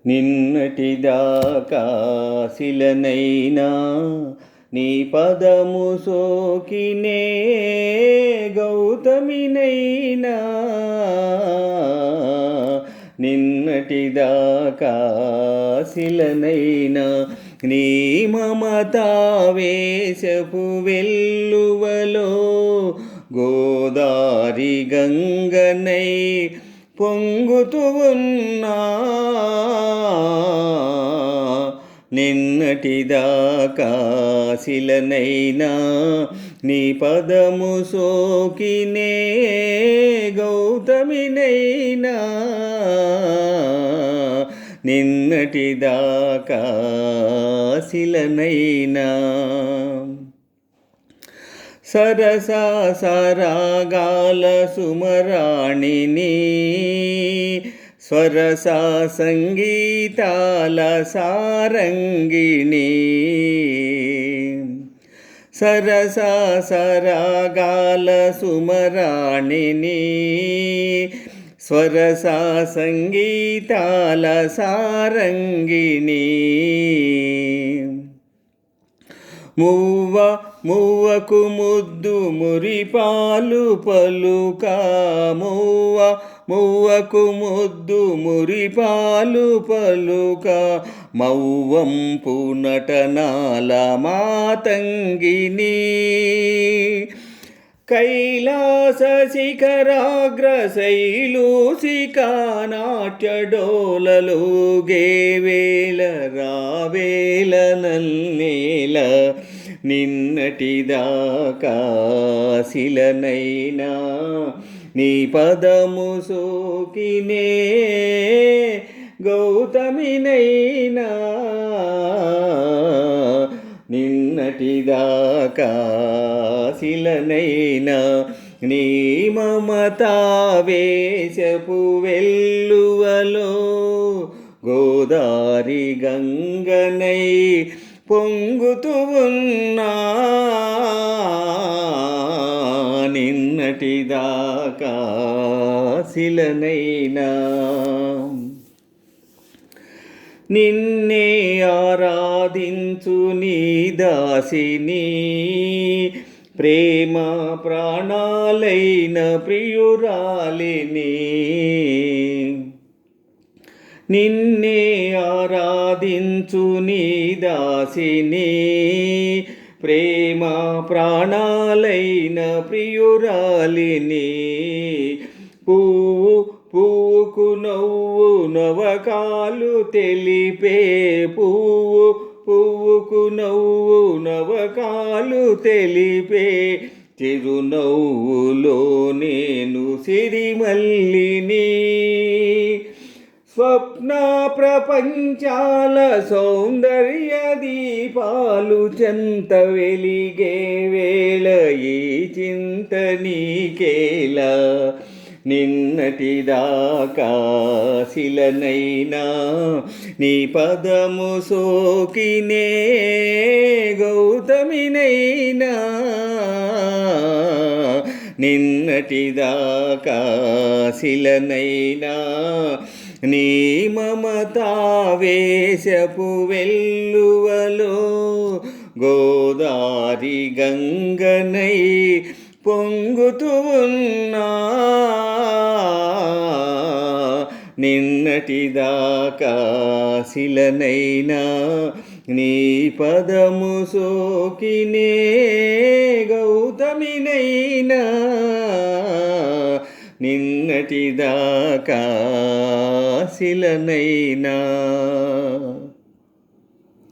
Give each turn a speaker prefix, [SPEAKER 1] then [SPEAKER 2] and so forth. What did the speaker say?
[SPEAKER 1] నిన్నటిదాకా శిలనైనా నీ పదము సోకినే గౌతమినైనా నిన్నటిదాకా శిలనైనా నీ మమతావేశపు వెల్లువలో గోదారి గంగనై పొంగుతూ ఉన్నా నిన్నటిదాకా శిలనైనా నీ పదము సోకినే గౌతమినైనా నిన్నటిదాకా శిలనైనా సరసా సరాగాల సుమరాణిని స్వరసా సంగీతాల సారంగిణి సరసా సరాగాల సుమరాణిని స్వరసా సంగీతాల సారంగిణి మువ్వకు ముద్దు మురిపాలు పలుక మువ్వకు ముద్దు మురిపాలు పలుక మౌవంపు నటనాల మాతంగిని కైలాస శిఖరాగ్ర శైలూసికా నాట్యడోలలోగే వేళ రావేళ నన్నేల నిన్నటిదాకా శిలనైనా నీ పదము సోకినే గౌతమినైనా నిన్నటిదాకా శిలనైనా నీ మమతావేశపు వెల్లువలో గోదారి గంగనై పొంగుతూ ఉన్నా నిన్నటిదాకా శిలనైనా నిన్నే ఆరాధించు నీ దాసిని ప్రేమ ప్రాణాలైన ప్రియురాలిని నిన్నే ఆరాధించు నీ దాసిని ప్రేమ ప్రాణాలైన ప్రియురాలిని పువ్వుకు నవ్వు నవకాలు తెలిపే పువ్వుకు నవ్వు నవకాలు తెలిపే చిరునవ్వులో నేను సిరిమల్లిని స్వప్న ప్రపంచాల సౌందర్య దీపాలు చెంత వెలిగే వేళ ఈ చింత నీకేలా నిన్నటిదాకా శిలనైనా నీ పదము సోకినే గౌతమినైనా నిన్నటిదాకా శిలనైనా నీ మమతావేశపు వెల్లువలో గోదారి గంగనై పొంగుతూ ఉన్నా నిన్నటిదాకా శిలనైనా నీ పదము సోకినే గౌతమినైనా నిన్నటిదాకా శిలనైనా